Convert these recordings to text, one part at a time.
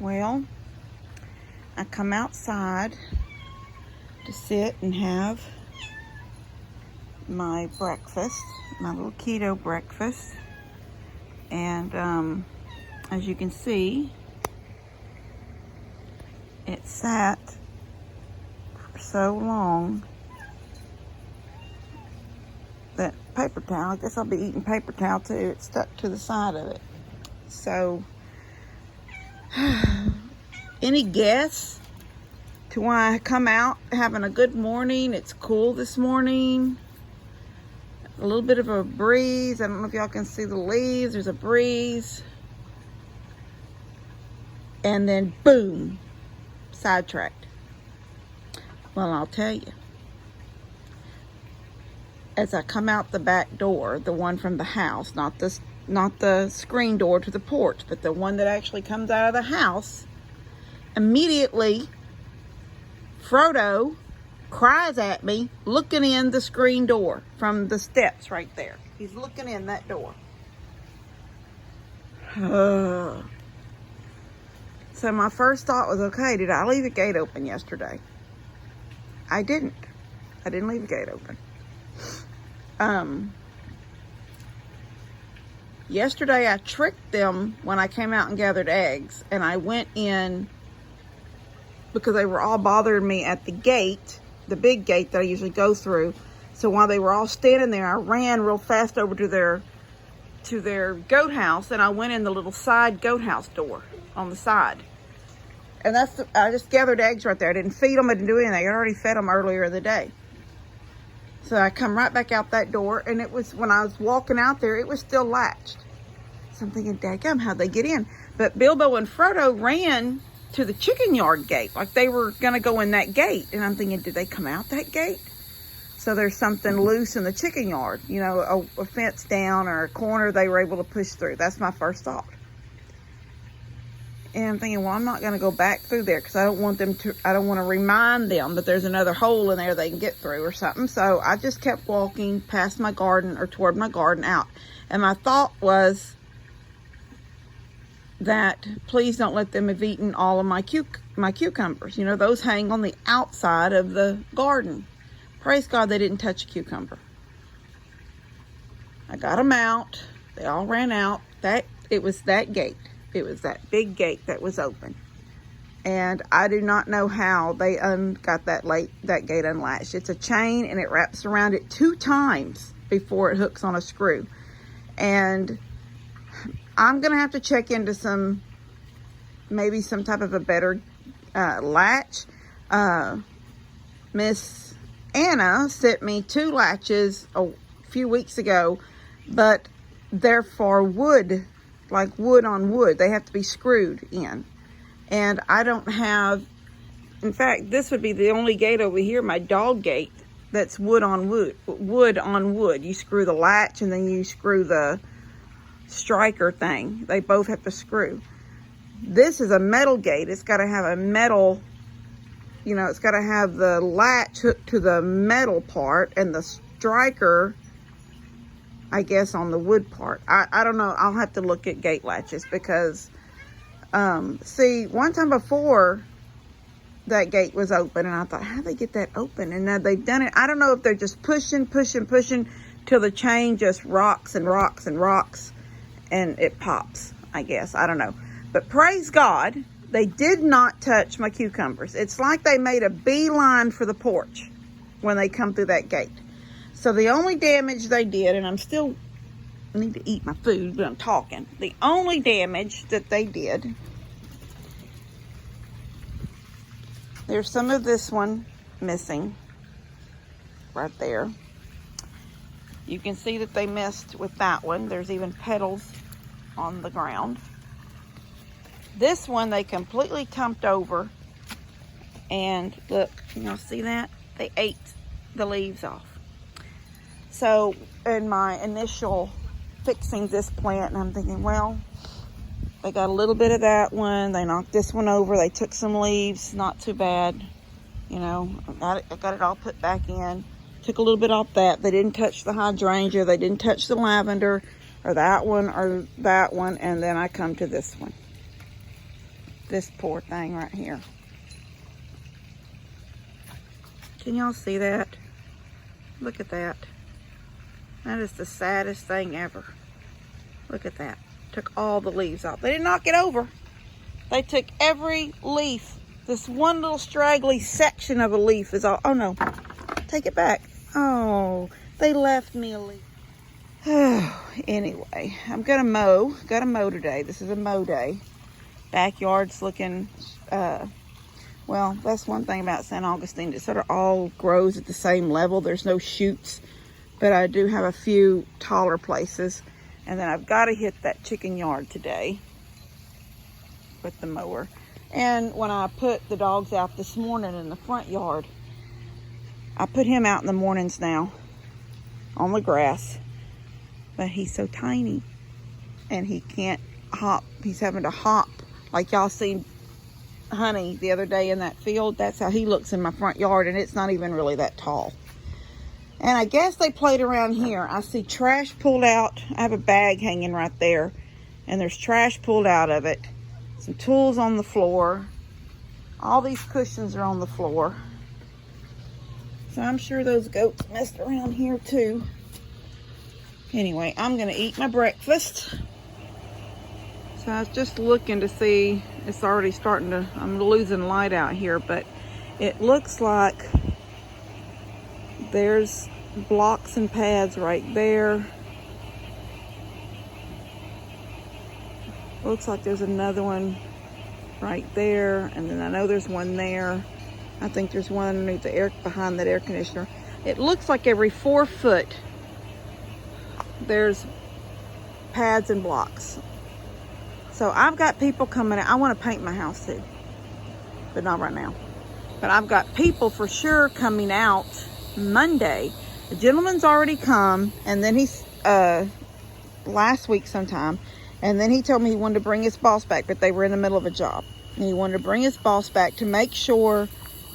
Well, I come outside to sit and have my breakfast, my little keto breakfast. And as you can see, it sat for so long that paper towel, I guess I'll be eating paper towel too, it's stuck to the side of it. So, any guess to why I come out having a good morning? It's cool this morning. A little bit of a breeze. I don't know if y'all can see the leaves. There's a breeze. And then boom, sidetracked. Well, I'll tell you. As I come out the back door, the one from the house, not the screen door to the porch, but the one that actually comes out of the house, immediately Frodo cries at me, looking in the screen door from the steps right there. He's looking in that door. So my first thought was, okay, did I leave the gate open yesterday? I didn't. I didn't leave the gate open. Yesterday I tricked them when I came out and gathered eggs, and I went in because they were all bothering me at the gate, the big gate that I usually go through. So while they were all standing there, I ran real fast over to their goat house, and I went in the little side goat house door on the side. And I just gathered eggs right there. I didn't feed them, I didn't do anything. I already fed them earlier in the day. So I come right back out that door, and it was, when I was walking out there, it was still latched. So I'm thinking, dadgum, how'd they get in? But Bilbo and Frodo ran to the chicken yard gate, like they were going to go in that gate. And I'm thinking, did they come out that gate? So there's something loose in the chicken yard, you know, a fence down or a corner they were able to push through. That's my first thought. And I'm thinking, well, I'm not going to go back through there because I don't want to remind them that there's another hole in there they can get through or something. So I just kept walking past my garden or toward my garden out. And my thought was that please don't let them have eaten all of my cucumbers. You know, those hang on the outside of the garden. Praise God they didn't touch a cucumber. I got them out. They all ran out. It was that gate. It was that big gate that was open. And I do not know how they got that gate unlatched. It's a chain, and it wraps around it 2 times before it hooks on a screw. And I'm going to have to check into maybe some type of a better latch. Miss Anna sent me 2 latches a few weeks ago, but they're for wood, like wood on wood. They have to be screwed in. And I don't have, in fact, this would be the only gate over here, my dog gate, that's wood on wood. You screw the latch and then you screw the striker thing. They both have to screw. This is a metal gate. It's got to have a metal, you know, it's got to have the latch hooked to the metal part and the striker, I guess, on the wood part. I don't know. I'll have to look at gate latches because, see, one time before that gate was open, and I thought, how'd they get that open? And now they've done it. I don't know if they're just pushing till the chain just rocks and rocks and rocks and it pops, I guess. I don't know. But praise God, they did not touch my cucumbers. It's like they made a beeline for the porch when they come through that gate. So the only damage they did, and I need to eat my food, but I'm talking. The only damage that they did, there's some of this one missing right there. You can see that they messed with that one. There's even petals on the ground. This one they completely tumped over, and look, can y'all see that? They ate the leaves off. So in my initial fixing this plant, and I'm thinking, well, they got a little bit of that one. They knocked this one over. They took some leaves. Not too bad. You know, I got it all put back in. Took a little bit off that. They didn't touch the hydrangea. They didn't touch the lavender or that one or that one. And then I come to this one. this poor thing right here. Can y'all see that? Look at that. That is the saddest thing ever. Look at that. Took all the leaves off. They didn't knock it over. They took every leaf. This one little straggly section of a leaf is all. Oh no. Take it back. Oh, they left me a leaf. Anyway, I'm gonna mow. Gotta mow today. This is a mow day. Backyard's looking, well, that's one thing about St. Augustine. It sort of all grows at the same level. There's no shoots, but I do have a few taller places. And then I've got to hit that chicken yard today with the mower. And when I put the dogs out this morning in the front yard, I put him out in the mornings now on the grass, but he's so tiny and he can't hop. He's having to hop. Like y'all seen Honey the other day in that field. That's how he looks in my front yard, and it's not even really that tall. And I guess they played around here. I see trash pulled out. I have a bag hanging right there, and there's trash pulled out of it. Some tools on the floor. All these cushions are on the floor. So I'm sure those goats messed around here too. Anyway, I'm gonna eat my breakfast. So I was just looking to see, it's already starting to, I'm losing light out here, but it looks like there's blocks and pads right there. Looks like there's another one right there, and then I know there's one there. I think there's one underneath the air, behind that air conditioner. It looks like every 4 foot there's pads and blocks. So I've got people coming out. I want to paint my house too, but not right now. But I've got people for sure coming out Monday. The gentleman's already come, and then he's last week sometime, and then he told me he wanted to bring his boss back, but they were in the middle of a job, and he wanted to bring his boss back to make sure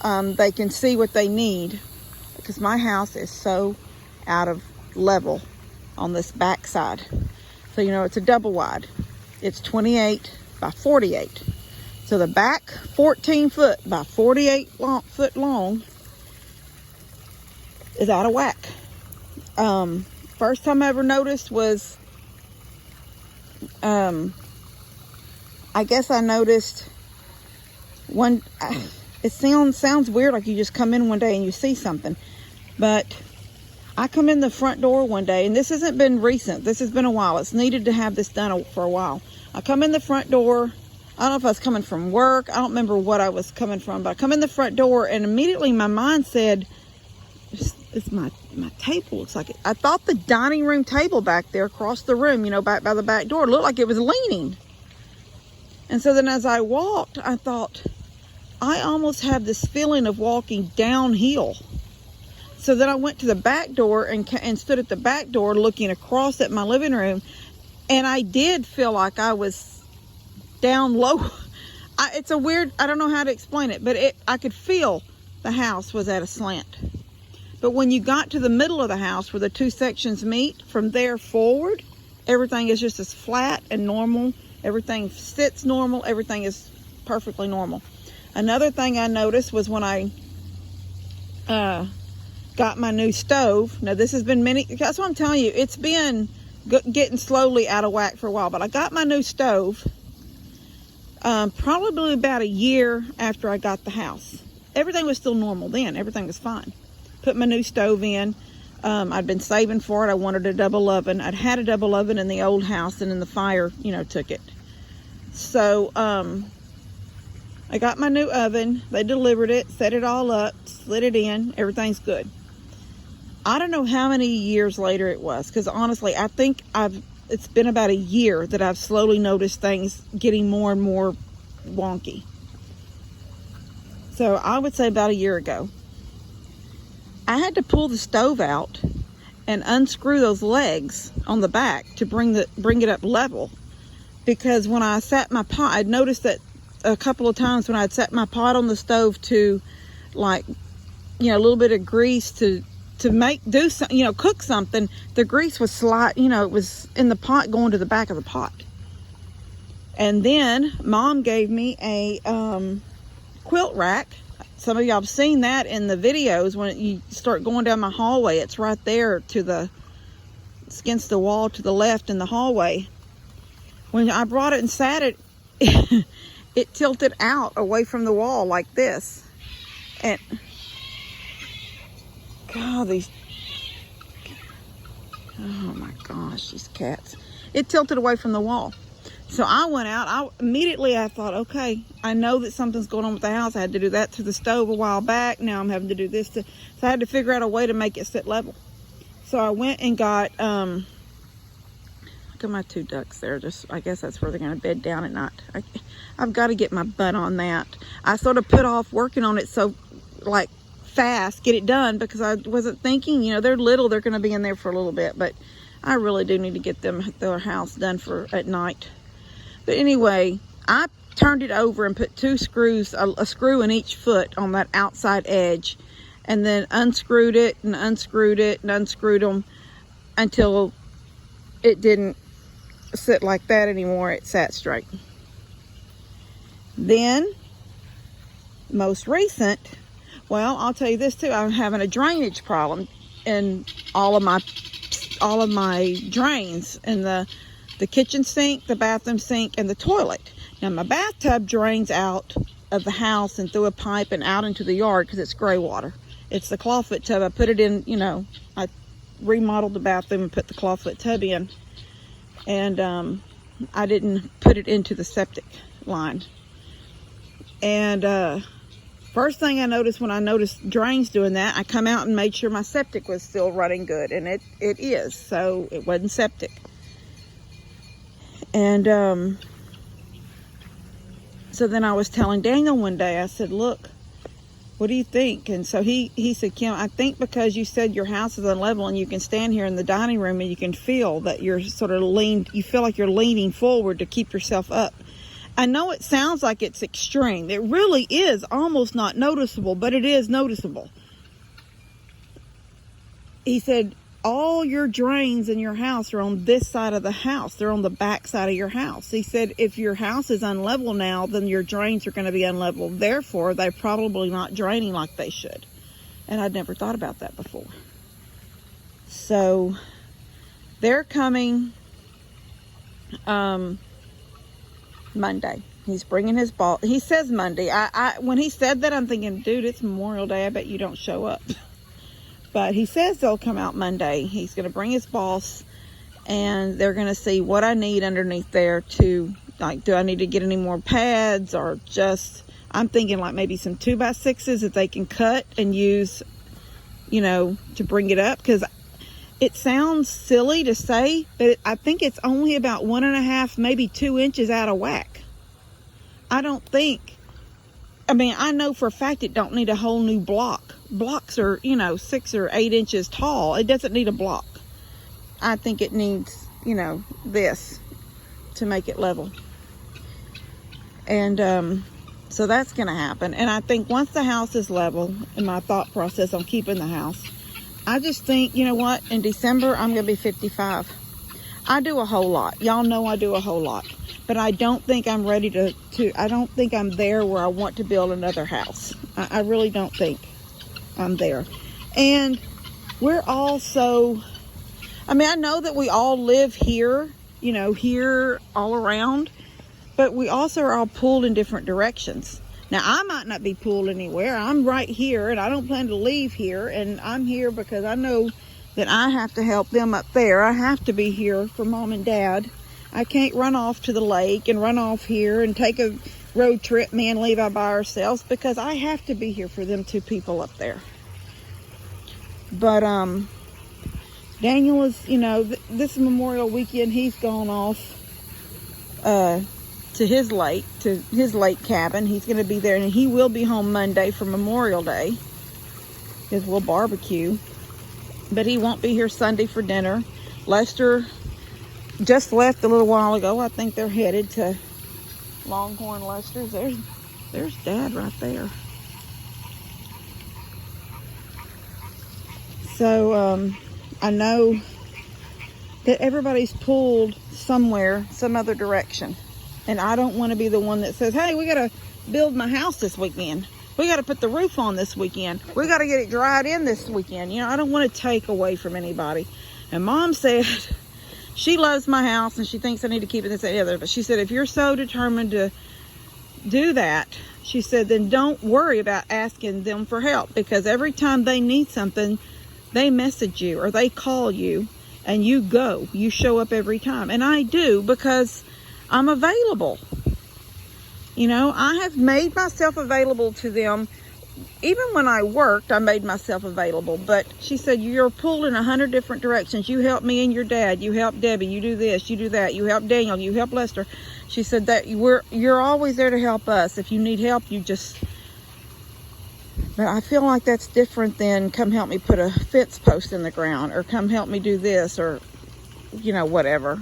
they can see what they need, because my house is so out of level on this back side. So you know, it's a double wide. It's 28 by 48. So the back 14 foot by 48 foot long is out of whack. First time I ever noticed was, I guess I noticed one, it sounds weird, like you just come in one day and you see something, but I come in the front door one day, and this hasn't been recent. This has been a while. It's needed to have this done for a while. I come in the front door. I don't know if I was coming from work. I don't remember what I was coming from, but I come in the front door, and immediately my mind said, it's my table looks like it. I thought the dining room table back there across the room, you know, back by the back door, looked like it was leaning. And so then as I walked, I thought, I almost have this feeling of walking downhill. So then I went to the back door and stood at the back door looking across at my living room. And I did feel like I was down low. It's a weird, I don't know how to explain it, but I could feel the house was at a slant. But when you got to the middle of the house where the two sections meet, from there forward, everything is just as flat and normal. Everything sits normal. Everything is perfectly normal. Another thing I noticed was when I got my new stove. Now this has been that's what I'm telling you, it's been getting slowly out of whack for a while, but I got my new stove probably about a year after I got the house. Everything was still normal then. Everything was fine. Put my new stove in. I'd been saving for it. I wanted a double oven. I'd had a double oven in the old house, and then the fire, you know, took it. So I got my new oven. They delivered it, set it all up, slid it in. Everything's good. I don't know how many years later it was, because honestly, I think it's been about a year that I've slowly noticed things getting more and more wonky. So I would say about a year ago. I had to pull the stove out and unscrew those legs on the back to bring it up level, because when I set my pot, I'd noticed that a couple of times when I'd set my pot on the stove to, like, you know, a little bit of grease to cook something, the grease was it was in the pot going to the back of the pot. And then Mom gave me a quilt rack. Some of y'all have seen that in the videos. When you start going down my hallway, it's right there it's against the wall to the left in the hallway. When I brought it and sat it, it tilted out away from the wall like this. And God, oh my gosh, these cats. It tilted away from the wall. So I went out. Immediately I thought, okay, I know that something's going on with the house. I had to do that to the stove a while back. Now I'm having to do this. So I had to figure out a way to make it sit level. So I went and got, look at my 2 ducks there. I guess that's where they're going to bed down at night. I've got to get my butt on that. I sort of put off working on it so, like, fast, get it done, because I wasn't thinking, they're little, they're going to be in there for a little bit, but I really do need to get their house done at night. But anyway, I turned it over and put 2 screws, a screw in each foot on that outside edge, and then unscrewed it and unscrewed it and unscrewed them until it didn't sit like that anymore. It sat straight. Then, most recent, well, I'll tell you this too, I'm having a drainage problem in all of my drains, in the kitchen sink, the bathroom sink, and the toilet. Now my bathtub drains out of the house and through a pipe and out into the yard because it's gray water. It's the clawfoot tub. I put it in, I remodeled the bathroom and put the clawfoot tub in, and I didn't put it into the septic line. And first thing I noticed when I noticed drains doing that, I come out and made sure my septic was still running good, and it is, so it wasn't septic. And so then I was telling Daniel one day, I said, look, what do you think? And so he said, Kim, I think because you said your house is unlevel and you can stand here in the dining room and you can feel that you're sort of you feel like you're leaning forward to keep yourself up. I know it sounds like it's extreme. It really is almost not noticeable, but it is noticeable. He said, all your drains in your house are on this side of the house. They're on the back side of your house. He said, if your house is unlevel now, then your drains are going to be unlevel. Therefore, they're probably not draining like they should. And I'd never thought about that before. So, they're coming Monday. He's bringing his ball. He says Monday. When he said that, I'm thinking, dude, it's Memorial Day. I bet you don't show up. But he says they'll come out Monday. He's going to bring his boss, and they're going to see what I need underneath there to, like, do I need to get any more pads, or just, I'm thinking like maybe some 2x6s that they can cut and use, to bring it up. Because it sounds silly to say, but I think it's only about 1.5, maybe 2 inches out of whack. I know for a fact it don't need a whole new block. Blocks are, 6 or 8 inches tall. It doesn't need a block. I think it needs, this to make it level. And so that's going to happen. And I think once the house is level, in my thought process on keeping the house, I just think, you know what? In December, I'm going to be 55. I do a whole lot. Y'all know I do a whole lot. But I don't think I'm ready I don't think I'm there where I want to build another house. I really don't think I'm there. And we're all I know that we all live here, here all around, but we also are all pulled in different directions. Now, I might not be pulled anywhere. I'm right here, and I don't plan to leave here, and I'm here because I know that I have to help them up there. I have to be here for Mom and Dad. I can't run off to the lake and run off here and take a road trip, me and Levi by ourselves, because I have to be here for them 2 people up there. But Daniel is, this Memorial weekend, he's gone off to his lake cabin. He's going to be there, and he will be home Monday for Memorial Day, because we'll barbecue. But he won't be here Sunday for dinner. Lester just left a little while ago. I think they're headed to Longhorn Lester's. There's Dad right there. So I know that everybody's pulled somewhere, some other direction. And I don't want to be the one that says, hey, we got to build my house this weekend. We got to put the roof on this weekend. We got to get it dried in this weekend. You know, I don't want to take away from anybody. And Mom said she loves my house and she thinks I need to keep it this and the other. But she said, if you're so determined to do that, she said, then don't worry about asking them for help, because every time they need something, they message you or they call you and you go. You show up every time. And I do, because I'm available. You know, I have made myself available to them. Even when I worked, I made myself available. But she said, you're pulled in 100 different directions. You help me and your dad. You help Debbie. You do this. You do that. You help Daniel. You help Lester. She said that you're always there to help us. If you need help, you just... But I feel like that's different than come help me put a fence post in the ground, or come help me do this, or, you know, whatever.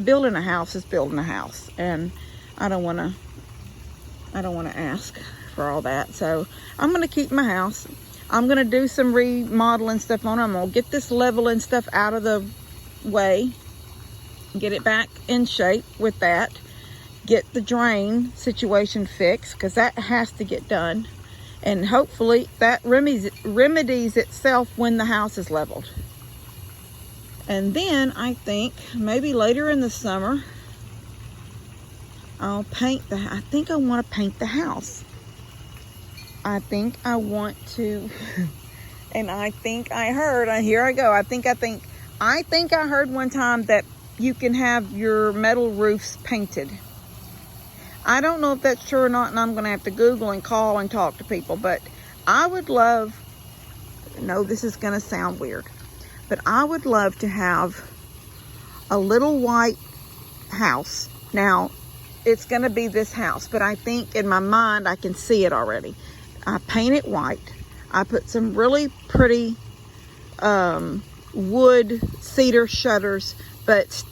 Building a house is building a house. And I don't want to ask for all that. So I'm going to keep my house. I'm going to do some remodeling stuff on it. I'm going to get this leveling stuff out of the way, get it back in shape with that, get the drain situation fixed, because that has to get done. And hopefully that remedies itself when the house is leveled. And then I think maybe later in the summer, I'll paint I think I want to paint the house. I think I want to, and I think I heard, here I go. I think I heard one time that you can have your metal roofs painted. I don't know if that's true or not, and I'm going to have to Google and call and talk to people, but I would love, no, this is going to sound weird, but I would love to have a little white house. Now, it's going to be this house, but I think in my mind I can see it already. I paint it white. I put some really pretty wood cedar shutters, but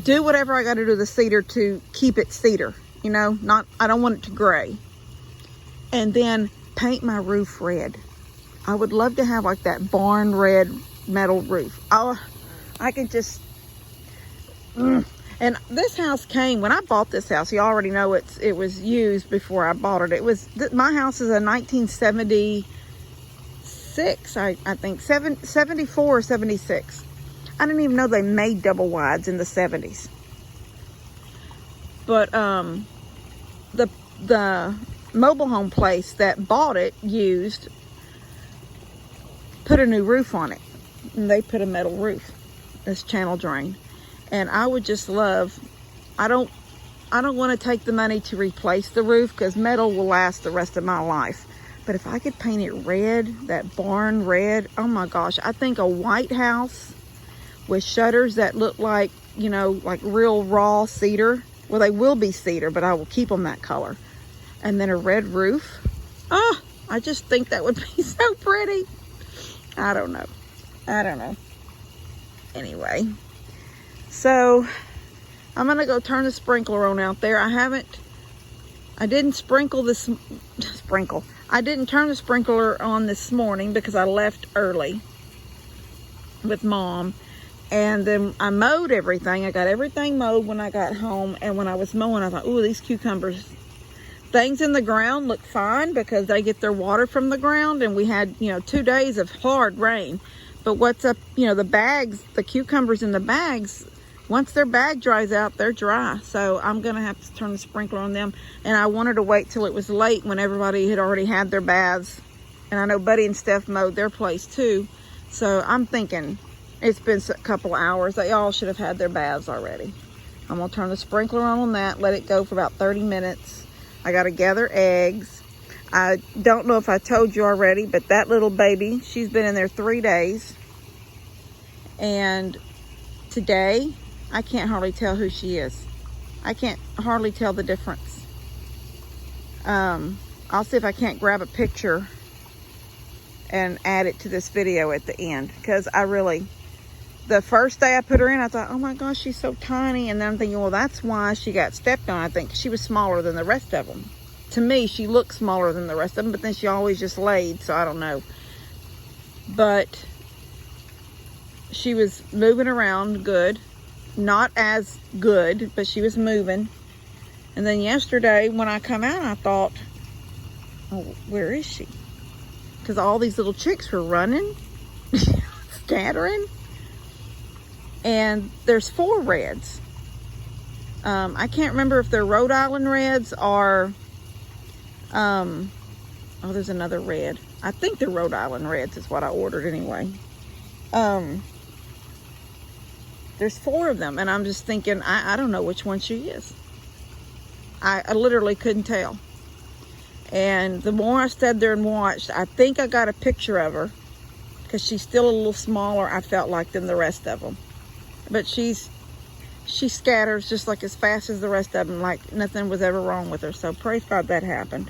do whatever I got to do to the cedar to keep it cedar. You know, I don't want it to gray. And then paint my roof red. I would love to have like that barn red metal roof. I can just... And this house came, when I bought this house, you already know it was used before I bought it. My house is a 1976, I think, 74 or 76. I didn't even know they made double wides in the 70s. But the mobile home place that bought it used, put a new roof on it. And they put a metal roof, this channel drain. And I would just love, I don't want to take the money to replace the roof, because metal will last the rest of my life. But if I could paint it red, that barn red, oh my gosh, I think a white house with shutters that look like, you know, like real raw cedar. Well, they will be cedar, but I will keep them that color. And then a red roof. Oh, I just think that would be so pretty. I don't know. Anyway. So, I'm going to go turn the sprinkler on out there. I didn't turn the sprinkler on this morning because I left early with Mom. And then I mowed everything. I got everything mowed when I got home. And when I was mowing, I thought, ooh, these cucumbers. Things in the ground look fine because they get their water from the ground. And we had, 2 days of hard rain. But what's up, the bags, the cucumbers in the bags, once their bag dries out, they're dry. So I'm going to have to turn the sprinkler on them. And I wanted to wait till it was late when everybody had already had their baths. And I know Buddy and Steph mowed their place too. So I'm thinking it's been a couple hours. They all should have had their baths already. I'm going to turn the sprinkler on that, let it go for about 30 minutes. I got to gather eggs. I don't know if I told you already, but that little baby, she's been in there 3 days. And today, I can't hardly tell who she is. I can't hardly tell the difference. I'll see if I can't grab a picture and add it to this video at the end. Because the first day I put her in, I thought, oh my gosh, she's so tiny. And then I'm thinking, well, that's why she got stepped on. I think she was smaller than the rest of them. To me, she looked smaller than the rest of them, but then she always just laid, so I don't know. But she was moving around good. not as good, but she was moving. And then yesterday when I come out, I thought, oh, where is she? Because all these little chicks were running, scattering. And there's 4 reds. I can't remember if they're Rhode Island reds or, oh, there's another red. I think they're Rhode Island reds is what I ordered anyway. There's 4 of them, and I'm just thinking, I don't know which one she is. I literally couldn't tell. And the more I stood there and watched, I think I got a picture of her, because she's still a little smaller, I felt like, than the rest of them. But she scatters just like as fast as the rest of them, like nothing was ever wrong with her. So praise God that happened.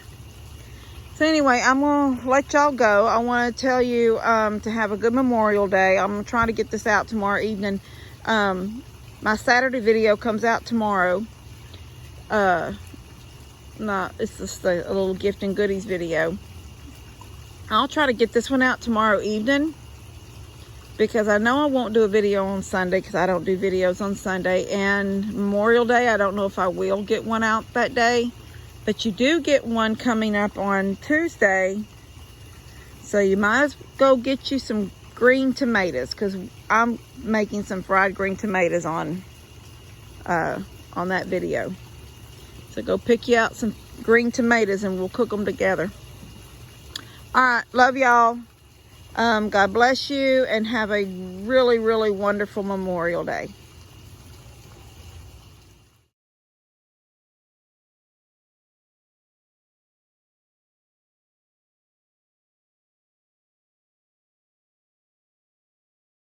So anyway, I'm gonna let y'all go. I want to tell you to have a good Memorial Day. I'm gonna try to get this out tomorrow evening. My Saturday video comes out tomorrow. It's just a little gift and goodies video. I'll try to get this one out tomorrow evening, because I know I won't do a video on Sunday, because I don't do videos on Sunday. And Memorial Day, I don't know if I will get one out that day. But you do get one coming up on Tuesday. So you might as well go get you some green tomatoes, because I'm making some fried green tomatoes on that video. So go pick you out some green tomatoes and we'll cook them together. All right, love y'all. God bless you and have a really, really wonderful Memorial Day.